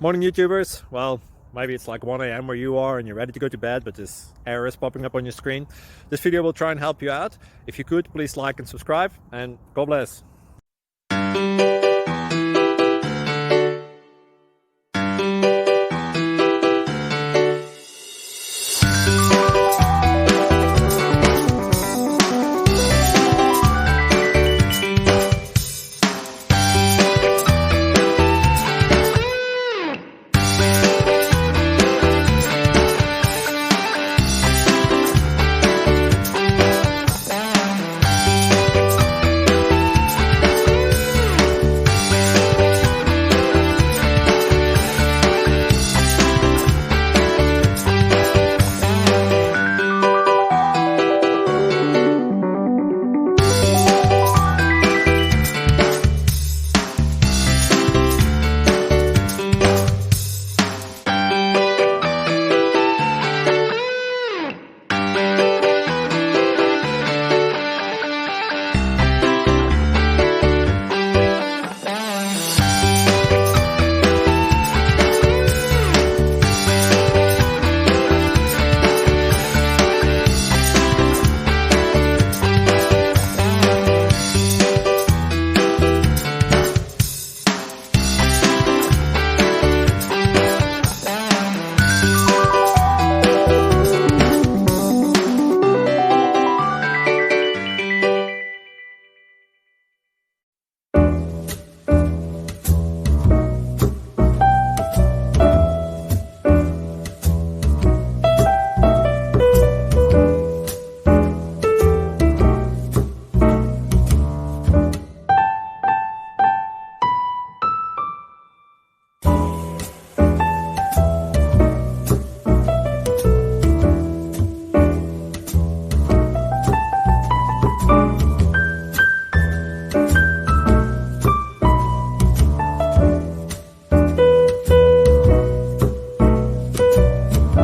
Morning YouTubers. Well, maybe it's like 1 a.m. where you are and you're ready to go to bed, but this error is popping up on your screen. This video will try and help you out. If you could, please like and subscribe, and God bless.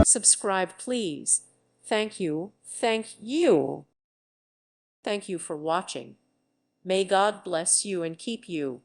Subscribe, please. Thank you. Thank you. Thank you for watching. May God bless you and keep you.